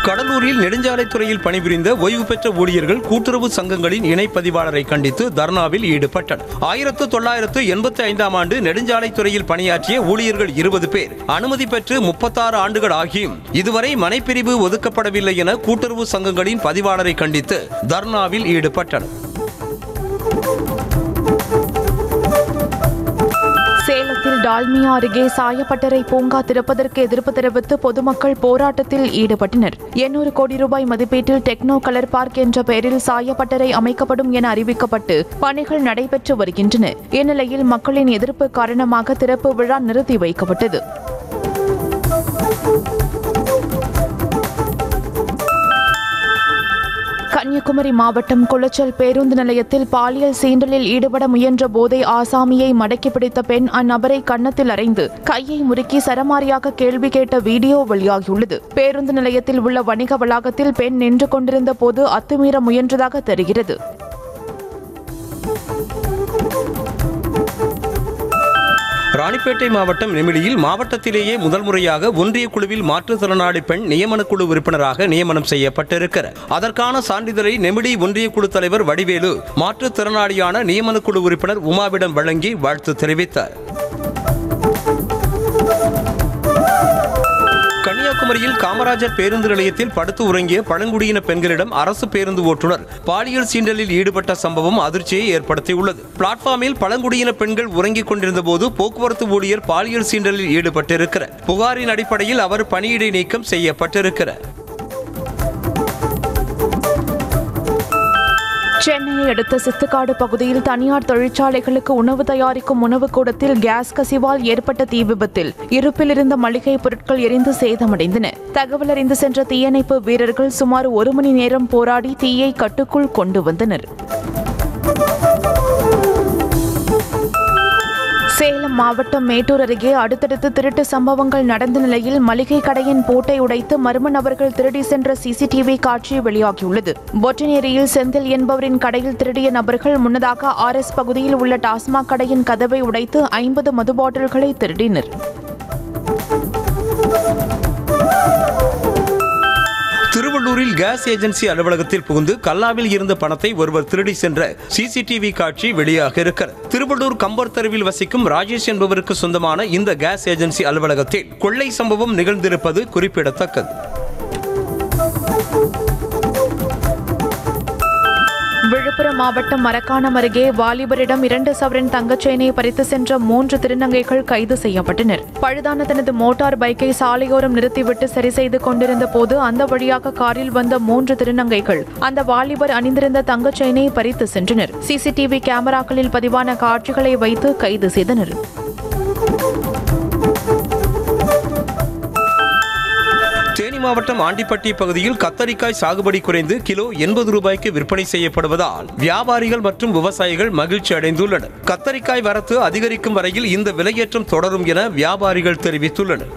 கடலூரில் நெடுஞ்சாலைத்துறையில் பணிபுரிந்த ஓய்வு பெற்ற ஊழியர்கள் கூட்டுறவு சங்கங்களின் இணைப்பதிவாளரை கண்டித்து தர்ணாவில் ஈடுபட்டனர். 1985ஆம் ஆண்டு நெடுஞ்சாலைத்துறையில் பணியாற்றிய ஊழியர்கள் 20 பேர் அனுமதி பெற்று 36 ஆண்டுகள் ஆகியும் இதுவரை மனைப்பிரிவு ஒதுக்கப்படவில்லை என கூட்டுறவு சங்கங்களின் பதிவாளரை கண்டித்து தர்ணாவில் ஈடுபட்டனர். சேலத்தில் டால்மியா அருகே சாயப்பட்டறை பூங்கா திறப்பதற்கு எதிர்ப்பு தெரிவித்து பொதுமக்கள் போராட்டத்தில் ஈடுபட்டனர். 800 கோடி ரூபாய் மதிப்பீட்டில் டெக்னோ கலர் பார்க் என்ற பெயரில் சாயப்பட்டறை அமைக்கப்படும் என அறிவிக்கப்பட்டு பணிகள் நடைபெற்று வருகின்றன. இந்நிலையில் மக்களின் எதிர்ப்பு காரணமாக திறப்பு விழா நிறுத்தி வைக்கப்பட்டது. கன்னியாகுமரி மாவட்டம் குளச்சல் பேருந்து நிலையத்தில் பாலியல் சீண்டலில் ஈடுபட முயன்ற போதை ஆசாமியை மடக்கி பிடித்த பெண் அந்நபரை கன்னத்தில் அறைந்து கையை முறுக்கி சரமாரியாக கேள்வி கேட்ட வீடியோ வெளியாகியுள்ளது. பேருந்து நிலையத்தில் உள்ள வணிக வளாகத்தில் பெண் நின்று கொண்டிருந்த போது அத்துமீற முயன்றதாக தெரிகிறது. ராணிப்பேட்டை மாவட்டம் நெமிலியில் மாவட்டத்திலேயே முதல் முறையாக ஒன்றிய குழுவில் மாற்றுத்திறனாளி பெண் நியமனக்குழு உறுப்பினராக நியமனம் செய்யப்பட்டிருக்கிறார். அதற்கான சான்றிதழை நெமிலி ஒன்றிய குழு தலைவர் வடிவேலு மாற்றுத்திறனாளியான நியமனக்குழு உறுப்பினர் உமாவிடம் வழங்கி வாழ்த்து தெரிவித்தார். கன்னியாகுமரியில் காமராஜர் பேருந்து நிலையத்தில் படுத்து உறங்கிய பழங்குடியின பெண்களிடம் அரசு பேருந்து ஓட்டுநர் பாலியல் சீண்டலில் ஈடுபட்ட சம்பவம் அதிர்ச்சியை ஏற்படுத்தியுள்ளது. பிளாட்பார்மில் பழங்குடியின பெண்கள் உறங்கிக் கொண்டிருந்த போது போக்குவரத்து ஊழியர் பாலியல் சீண்டலில் ஈடுபட்டிருக்கிறார். புகாரின் அடிப்படையில் அவர் பணியிடை நீக்கம் செய்யப்பட்டிருக்கிறார். சென்னையை அடுத்த சித்துக்காடு பகுதியில் தனியார் தொழிற்சாலைகளுக்கு உணவு தயாரிக்கும் உணவு கூடத்தில் கேஸ் கசிவால் ஏற்பட்ட தீ விபத்தில் இருப்பில் இருந்த மளிகை பொருட்கள் எரிந்து சேதமடைந்தன. தகவல் அறிந்து சென்ற தீயணைப்பு வீரர்கள் சுமார் 1 மணி நேரம் போராடி தீயை கட்டுக்குள் கொண்டு வந்தனர். சேலம் மாவட்டம் மேட்டூர் அருகே அடுத்தடுத்து திருட்டு சம்பவங்கள் நடந்த நிலையில் மளிகை கடையின் பூட்டை உடைத்து மர்ம நபர்கள் திருடி சென்ற சிசிடிவி காட்சி வெளியாகியுள்ளது. பொட்டனேரியில் செந்தில் என்பவரின் கடையில் திருடிய நபர்கள் முன்னதாக RS பகுதியில் உள்ள டாஸ்மாக் கடையின் கதவை உடைத்து 50 மது பாட்டில்களை திருடினர். திருவள்ளூரில் கேஸ் ஏஜென்சி அலுவலகத்தில் புகுந்து கல்லாவில் இருந்த பணத்தை ஒருவர் திருடி சென்ற சிசிடிவி காட்சி வெளியாக இருக்கிறது. திருவள்ளூர் கம்பர் தெருவில் வசிக்கும் ராஜேஷ் என்பவருக்கு சொந்தமான இந்த கேஸ் ஏஜென்சி அலுவலகத்தில் கொள்ளை சம்பவம் நிகழ்ந்திருப்பது குறிப்பிடத்தக்கது. மாவட்டம் மரக்காணம் அருகே வாலிபரிடம் 2 சவரன் தங்கச்செயினை பறித்து சென்ற 3 திருநங்கைகள் கைது செய்யப்பட்டனர். பழுதான தனது மோட்டார் பைக்கை சாலையோரம் நிறுத்திவிட்டு சரி செய்து கொண்டிருந்த போது அந்த வழியாக காரில் வந்த 3 திருநங்கைகள் அந்த வாலிபர் அணிந்திருந்த தங்கச்செயினை பறித்து சென்றனர். சிசிடிவி கேமராக்களில் பதிவான காட்சிகளை வைத்து கைது செய்தனர். தேனி மாவட்டம் ஆண்டிப்பட்டி பகுதியில் கத்தரிக்காய் சாகுபடி குறைந்து கிலோ 80 ரூபாய்க்கு விற்பனை செய்யப்படுவதால் வியாபாரிகள் மற்றும் விவசாயிகள் மகிழ்ச்சி அடைந்துள்ளனர். கத்தரிக்காய் வரத்து அதிகரிக்கும் வரையில் இந்த விலையேற்றம் தொடரும் என வியாபாரிகள் தெரிவித்துள்ளனர்.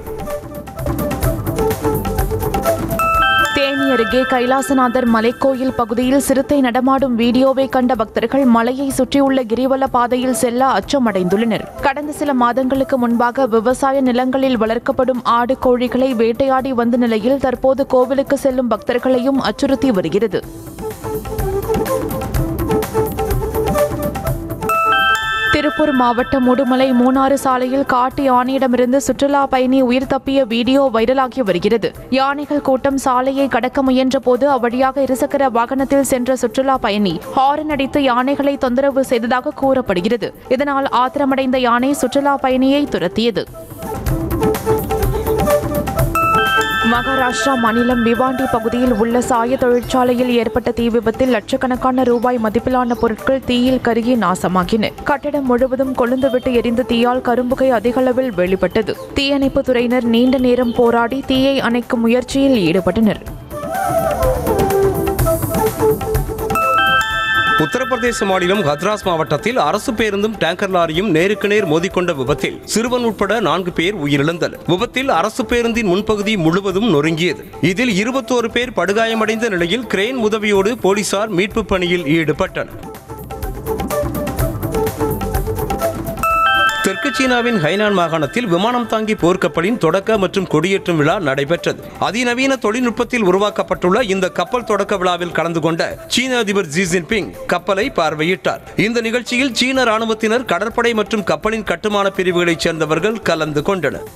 தேனி அருகே கைலாசநாதர் மலைக்கோயில் பகுதியில் சிறுத்தை நடமாடும் வீடியோவை கண்ட பக்தர்கள் மலையை சுற்றியுள்ள கிரிவல பாதையில் செல்ல அச்சமடைந்துள்ளனர். கடந்த சில மாதங்களுக்கு முன்பாக விவசாய நிலங்களில் வளர்க்கப்படும் ஆடு கோழிகளை வேட்டையாடி வந்த நிலையில் தற்போது கோவிலுக்கு செல்லும் பக்தர்களையும் அச்சுறுத்தி வருகிறது. திருப்பூர் மாவட்டம் உடுமலை மூணாறு சாலையில் காட்டு யானையிடமிருந்து சுற்றுலா பயணி உயிர் தப்பிய வீடியோ வைரலாகி வருகிறது. யானைகள் கூட்டம் சாலையை கடக்க முயன்ற போது அவ்வழியாக இருசக்கர வாகனத்தில் சென்ற சுற்றுலா பயணி ஹாரன் அடித்து யானைகளை தொந்தரவு செய்ததாக கூறப்படுகிறது. இதனால் ஆத்திரமடைந்த யானை சுற்றுலா பயணியை துரத்தியது. மகாராஷ்டிரா மாநிலம் பிவாண்டி பகுதியில் உள்ள சாய தொழிற்சாலையில் ஏற்பட்ட தீ விபத்தில் லட்சக்கணக்கான ரூபாய் மதிப்பிலான பொருட்கள் தீயில் கருகி நாசமாகின. கட்டடம் முழுவதும் கொழுந்துவிட்டு எரிந்த தீயால் கரும்புகை அதிகளவில் வெளிப்பட்டது. தீயணைப்பு துறையினர் நீண்ட நேரம் போராடி தீயை அணைக்கும் முயற்சியில் ஈடுபட்டனர். உத்தரப்பிரதேச மாநிலம் ஹத்ராஸ் மாவட்டத்தில் அரசு பேருந்தும் டேங்கர் லாரியும் நேருக்கு நேர் மோதிக்கொண்ட விபத்தில் சிறுவன் உட்பட 4 பேர் உயிரிழந்தனர். விபத்தில் அரசு பேருந்தின் முன்பகுதி முழுவதும் நொறுங்கியது. இதில் 21 பேர் படுகாயமடைந்த நிலையில் கிரேன் உதவியோடு போலீசார் மீட்பு பணியில் ஈடுபட்டனர். தெற்கு சீனாவின் ஹைனான் மாகாணத்தில் விமானம் தாங்கி போர்க்கப்பலின் தொடக்க மற்றும் கொடியேற்றும் விழா நடைபெற்றது. அதிநவீன தொழில்நுட்பத்தில் உருவாக்கப்பட்டுள்ள இந்த கப்பல் தொடக்க விழாவில் கலந்து கொண்ட சீன அதிபர் ஜி ஜின்பிங் கப்பலை பார்வையிட்டார். இந்த நிகழ்ச்சியில் சீன ராணுவத்தினர், கடற்படை மற்றும் கப்பலின் கட்டுமான பிரிவுகளைச் சேர்ந்தவர்கள் கலந்து கொண்டனர்.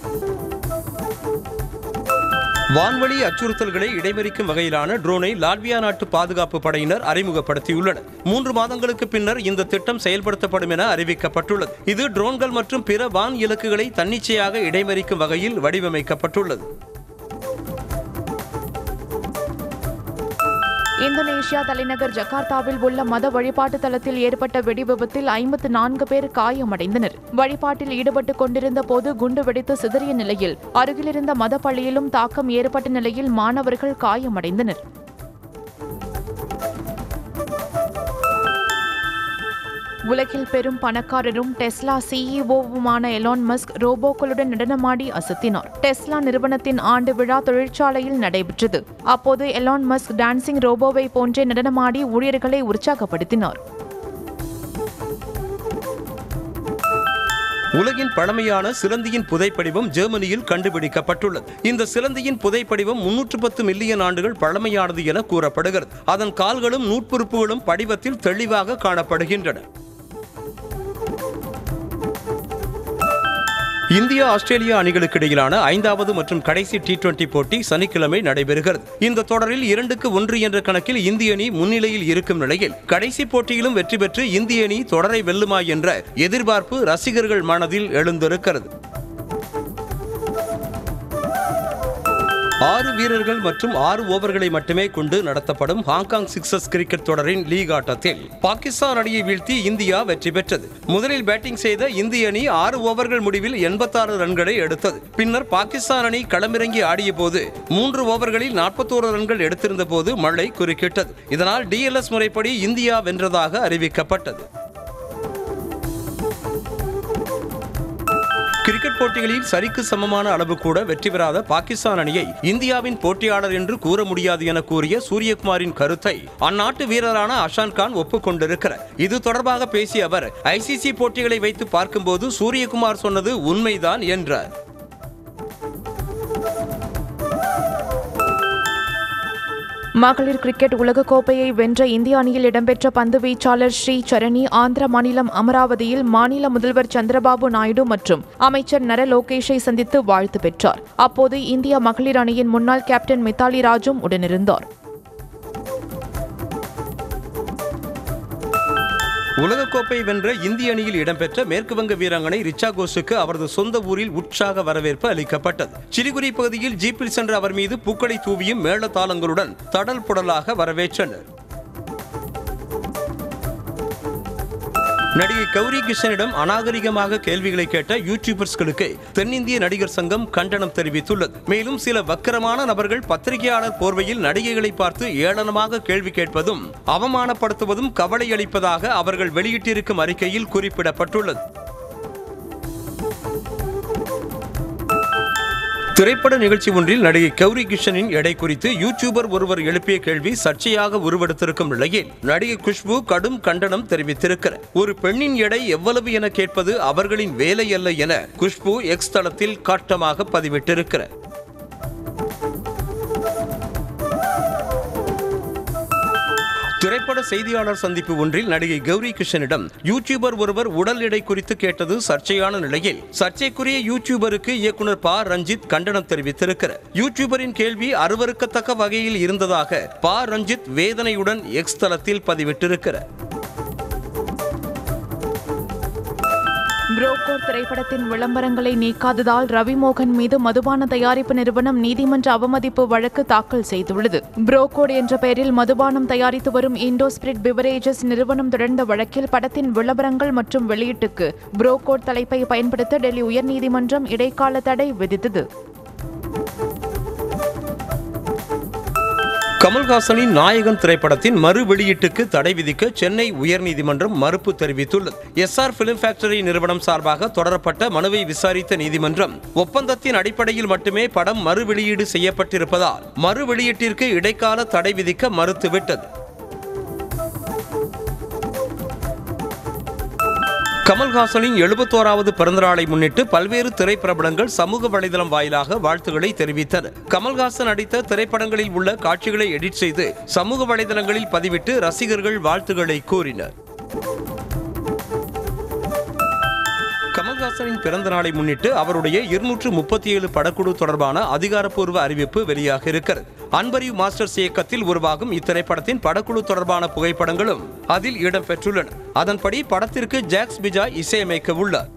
வான்வழி அச்சுறுத்தல்களை இடைமறிக்கும் வகையிலான ட்ரோனை லாட்வியா நாட்டு பாதுகாப்பு படையினர் அறிமுகப்படுத்தியுள்ளனர். 3 மாதங்களுக்கு பின்னர் இந்த திட்டம் செயல்படுத்தப்படும் என அறிவிக்கப்பட்டுள்ளது. இது ட்ரோன்கள் மற்றும் பிற வான் இலக்குகளை தன்னிச்சையாக இடைமறிக்கும் வகையில் வடிவமைக்கப்பட்டுள்ளது. இந்தோனேஷியா தலைநகர் ஜகார்த்தாவில் உள்ள மத வழிபாட்டு தலத்தில் ஏற்பட்ட வெடி விபத்தில் 54 பேர் காயமடைந்தனர். வழிபாட்டில் ஈடுபட்டுக் கொண்டிருந்த போது குண்டு வெடித்து சிதறிய நிலையில் அருகிலிருந்த மத பள்ளியிலும் தாக்கம் ஏற்பட்ட நிலையில் மாணவர்கள் காயமடைந்தனர். உலகில் பெரும் பணக்காரரும் டெஸ்லா சிஇஓவுமான எலான் மஸ்க் ரோபோக்களுடன் நடனமாடி அசத்தினார். டெஸ்லா நிறுவனத்தின் ஆண்டு விழா தொழிற்சாலையில் நடைபெற்றது. அப்போது எலான் மஸ்க் டான்சிங் ரோபோவை போன்றே நடனமாடி ஊழியர்களை உற்சாகப்படுத்தினார். உலகின் பழமையான சிலந்தியின் புதைப்படிவம் ஜெர்மனியில் கண்டுபிடிக்கப்பட்டுள்ளது. இந்த சிலந்தியின் புதைப்படிவம் 310 மில்லியன் ஆண்டுகள் பழமையானது என கூறப்படுகிறது. அதன் கால்களும் நூற்புறுப்புகளும் படிவத்தில் தெளிவாக காணப்படுகின்றன. இந்தியா ஆஸ்திரேலியா அணிகளுக்கு இடையிலான 5வது மற்றும் கடைசி T20 போட்டி சனிக்கிழமை நடைபெறுகிறது. இந்த தொடரில் 2-1 என்ற கணக்கில் இந்திய அணி முன்னிலையில் இருக்கும் நிலையில் கடைசி போட்டியிலும் வெற்றி பெற்று இந்திய அணி தொடரை வெல்லுமா என்ற எதிர்பார்ப்பு ரசிகர்கள் மனதில் எழுந்திருக்கிறது. 6 வீரர்கள் மற்றும் 6 ஓவர்களை மட்டுமே கொண்டு நடத்தப்படும் ஹாங்காங் சிக்ஸர்ஸ் கிரிக்கெட் தொடரின் லீக் ஆட்டத்தில் பாகிஸ்தான் அணியை வீழ்த்தி இந்தியா வெற்றி பெற்றது. முதலில் பேட்டிங் செய்த இந்திய அணி 6 ஓவர்கள் முடிவில் 86 ரன்களை எடுத்தது. பின்னர் பாகிஸ்தான் அணி களமிறங்கி ஆடிய போது 3 ஓவர்களில் 41 ரன்கள் எடுத்திருந்த போது மழை குறுக்கிட்டது. இதனால் DLS முறைப்படி இந்தியா வென்றதாக அறிவிக்கப்பட்டது. கிரிக்கெட் போட்டிகளில் சரிக்கு சமமான அளவு கூட வெற்றி பெறாத பாகிஸ்தான் அணியை இந்தியாவின் போட்டியாளர் என்று கூற முடியாது என கூறிய சூரியகுமாரின் கருத்தை அந்நாட்டு வீரரான அஷான் கான் ஒப்புக்கொண்டிருக்கிறார். இது தொடர்பாக பேசிய அவர் ICC போட்டிகளை வைத்து பார்க்கும்போது சூரியகுமார் சொன்னது உண்மைதான் என்றார். மகளிர் கிரிக்கெட் உலகக்கோப்பையை வென்ற இந்திய அணியில் இடம்பெற்ற பந்து வீச்சாளர் ஸ்ரீ சரணி ஆந்திர மாநிலம் அமராவதியில் மாநில முதல்வர் சந்திரபாபு நாயுடு மற்றும் அமைச்சர் நர லோகேஷை சந்தித்து வாழ்த்து பெற்றார். அப்போது இந்திய மகளிர் அணியின் முன்னாள் கேப்டன் மித்தாலி ராஜும் உடனிருந்தார். உலகக்கோப்பை வென்ற இந்திய அணியில் இடம்பெற்ற மேற்கு வங்க வீராங்கனை ரிச்சா கோஷுக்கு அவரது சொந்த ஊரில் உற்சாக வரவேற்பு அளிக்கப்பட்டது. சிலிகுரி பகுதியில் ஜீப்பில் சென்ற அவர் மீது பூக்களை தூவியும் மேளதாளங்களுடன் தடல் புடலாக வரவேற்றனர். நடிகை கௌரி கிஷனிடம் அநாகரிகமாக கேள்விகளை கேட்ட யூடியூபர்ஸ்களுக்கு தென்னிந்திய நடிகர் சங்கம் கண்டனம் தெரிவித்துள்ளது. மேலும் சில வக்கரமான நபர்கள் பத்திரிகையாளர் போர்வையில் நடிகைகளை பார்த்து ஏளனமாக கேள்வி கேட்பதும் அவமானப்படுத்துவதும் கவலை அளிப்பதாக அவர்கள் வெளியிட்டிருக்கும் அறிக்கையில் குறிப்பிடப்பட்டுள்ளது. திரைப்பட நிகழ்ச்சி ஒன்றில் நடிகை கௌரி கிஷனின் எடை குறித்து யூடியூபர் ஒருவர் எழுப்பிய கேள்வி சர்ச்சையாக உருவெடுத்திருக்கும் நிலையில் நடிகை குஷ்பு கடும் கண்டனம் தெரிவித்திருக்கிறார். ஒரு பெண்ணின் எடை எவ்வளவு என கேட்பது அவர்களின் வேலை அல்ல என குஷ்பு எக்ஸ் தளத்தில் காட்டமாக பதிவிட்டிருக்கிறார். திரைப்பட செய்தியாளர் சந்திப்பு ஒன்றில் நடிகை கௌரி கிஷனிடம் யூடியூபர் ஒருவர் உடல் எடை குறித்து கேட்டது சர்ச்சையான நிலையில் சர்ச்சைக்குரிய யூடியூபருக்கு இயக்குனர் ப. ரஞ்சித் கண்டனம் தெரிவித்திருக்கிறார். யூடியூபரின் கேள்வி அருவருக்கத்தக்க வகையில் இருந்ததாக ப. ரஞ்சித் வேதனையுடன் எக்ஸ் தளத்தில் பதிவிட்டிருக்கிறார். புரோக்கோட் திரைப்படத்தின் விளம்பரங்களை நீக்காததால் ரவி மோகன் மீது மதுபான தயாரிப்பு நிறுவனம் நீதிமன்ற அவமதிப்பு வழக்கு தாக்கல் செய்துள்ளது. புரோக்கோட் என்ற பெயரில் மதுபானம் தயாரித்து வரும் இண்டோஸ்பிரிட் பிவரேஜஸ் நிறுவனம் தொடர்ந்த வழக்கில் படத்தின் விளம்பரங்கள் மற்றும் வெளியீட்டுக்கு புரோக்கோட் தலைப்பை பயன்படுத்த டெல்லி உயர்நீதிமன்றம் இடைக்கால தடை விதித்தது. கமல்ஹாசனின் நாயகன் திரைப்படத்தின் மறு வெளியீட்டுக்கு தடை விதிக்க சென்னை உயர்நீதிமன்றம் மறுப்பு தெரிவித்துள்ளது. எஸ்ஆர் பிலிம் ஃபேக்டரி நிறுவனம் சார்பாக தொடரப்பட்ட மனுவை விசாரித்த நீதிமன்றம் ஒப்பந்தத்தின் அடிப்படையில் மட்டுமே படம் மறு வெளியீடு செய்யப்பட்டிருப்பதால் மறு வெளியீட்டிற்கு இடைக்கால தடை விதிக்க மறுத்துவிட்டது. கமல்ஹாசனின் 71வது பிறந்தநாளை முன்னிட்டு பல்வேறு திரைப்பிரபலங்கள் சமூக வலைதளம் வாயிலாக வாழ்த்துக்களை தெரிவித்தனர். கமல்ஹாசன் நடித்த திரைப்படங்களில் உள்ள காட்சிகளை எடிட் செய்து சமூக வலைதளங்களில் பதிவிட்டு ரசிகர்கள் வாழ்த்துக்களை கூறினர். கமல்ஹாசனின் பிறந்த நாளை முன்னிட்டு அவருடைய 237 படக்குழு தொடர்பான அதிகாரப்பூர்வ அறிவிப்பு வெளியாக இருக்கிறது. அன்பரிவ் மாஸ்டர்ஸ் இயக்கத்தில் உருவாகும் இத்திரைப்படத்தின் படக்குழு தொடர்பான புகைப்படங்களும் அதில் இடம்பெற்றுள்ளன. அதன்படி படத்திற்கு ஜாக்ஸ் பிஜாய் இசையமைக்க உள்ளார்.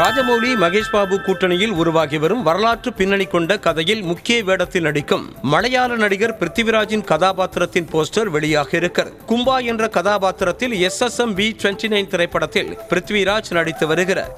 ராஜமௌலி மகேஷ் பாபு கூட்டணியில் உருவாகி வரும் வரலாற்று பின்னணி கொண்ட கதையில் முக்கிய வேடத்தில் நடிக்கும் மலையாள நடிகர் பிருத்திவிராஜின் கதாபாத்திரத்தின் போஸ்டர் வெளியாக இருக்கிறது. கும்பா என்ற கதாபாத்திரத்தில் SSMB29 திரைப்படத்தில் பிருத்திவிராஜ் நடித்து வருகிறார்.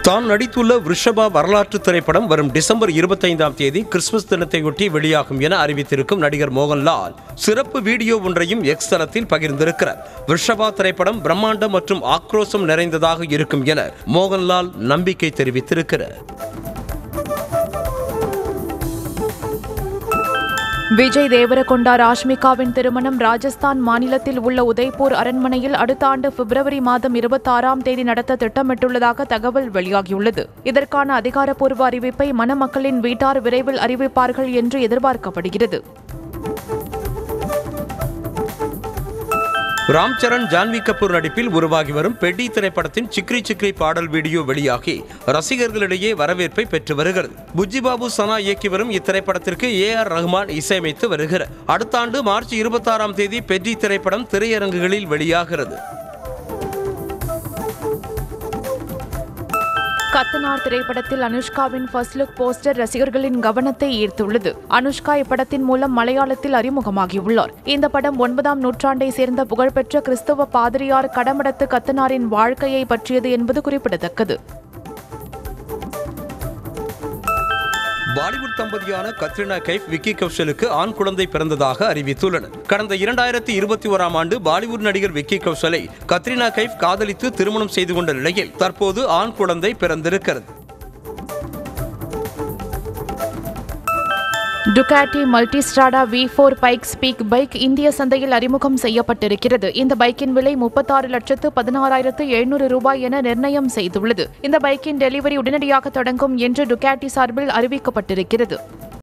தான் நடித்துள்ள விருஷபா வரலாற்று திரைப்படம் வரும் டிசம்பர் 25ஆம் தேதி கிறிஸ்துமஸ் தினத்தையொட்டி வெளியாகும் என அறிவித்திருக்கும் நடிகர் மோகன்லால் சிறப்பு வீடியோ ஒன்றையும் எக்ஸ் தளத்தில் பகிர்ந்திருக்கிறார். விருஷபா திரைப்படம் பிரம்மாண்டம் மற்றும் ஆக்ரோஷம் நிறைந்ததாக இருக்கும் என மோகன்லால் நம்பிக்கை தெரிவித்திருக்கிறார். விஜய் தேவரகொண்டா ராஷ்மிகாவின் திருமணம் ராஜஸ்தான் மாநிலத்தில் உள்ள உதய்பூர் அரண்மனையில் அடுத்த ஆண்டு பிப்ரவரி மாதம் 26ஆம் தேதி நடத்த திட்டமிட்டுள்ளதாக தகவல் வெளியாகியுள்ளது. இதற்கான அதிகாரப்பூர்வ அறிவிப்பை மணமக்களின் வீட்டார் விரைவில் அறிவிப்பார்கள் என்று எதிர்பார்க்கப்படுகிறது. ராம் சரண் ஜான்வி கபூர் நடிப்பில் உருவாகி வரும் பெட்டி திரைப்படத்தின் சிக்ரி சிக்ரி பாடல் வீடியோ வெளியாகி ரசிகர்களிடையே வரவேற்பை பெற்று வருகிறது. புஜ்ஜிபாபு சனா இயக்கி வரும் இத்திரைப்படத்திற்கு AR ரஹ்மான் இசையமைத்து வருகிறார். அடுத்த ஆண்டு மார்ச் 26ஆம் தேதி பெட்டி திரைப்படம் திரையரங்குகளில் வெளியாகிறது. கத்தனார் திரைப்படத்தில் அனுஷ்காவின் ஃபர்ஸ்ட் லுக் போஸ்டர் ரசிகர்களின் கவனத்தை ஈர்த்துள்ளது. அனுஷ்கா இப்படத்தின் மூலம் மலையாளத்தில் அறிமுகமாகியுள்ளார். இந்த படம் 9ஆம் நூற்றாண்டை சேர்ந்த புகழ்பெற்ற கிறிஸ்தவ பாதிரியார் கடமடத்து கத்தனாரின் வாழ்க்கையை பற்றியது என்பது குறிப்பிடத்தக்கது. பாலிவுட் தம்பதியான கத்ரினா கைஃப், விக்கி கௌஷலுக்கு ஆண் குழந்தை பிறந்ததாக அறிவித்துள்ளனர். கடந்த 2021ஆம் ஆண்டு பாலிவுட் நடிகர் விக்கி கௌஷலை கத்ரினா கைஃப் காதலித்து திருமணம் செய்து கொண்ட நிலையில் தற்போது ஆண் குழந்தை பிறந்திருக்கிறது. Ducati Multistrada V4 Pikes Peak bike இந்திய சந்தையில் அறிமுகம் செய்யப்பட்டிருக்கிறது. இந்த பைக்கின் விலை 36,16,700 ரூபாய் என நிர்ணயம் செய்துள்ளது. இந்த பைக்கின் டெலிவரி உடனடியாக தொடங்கும் என்று டுகாட்டி சார்பில் அறிவிக்கப்பட்டிருக்கிறது.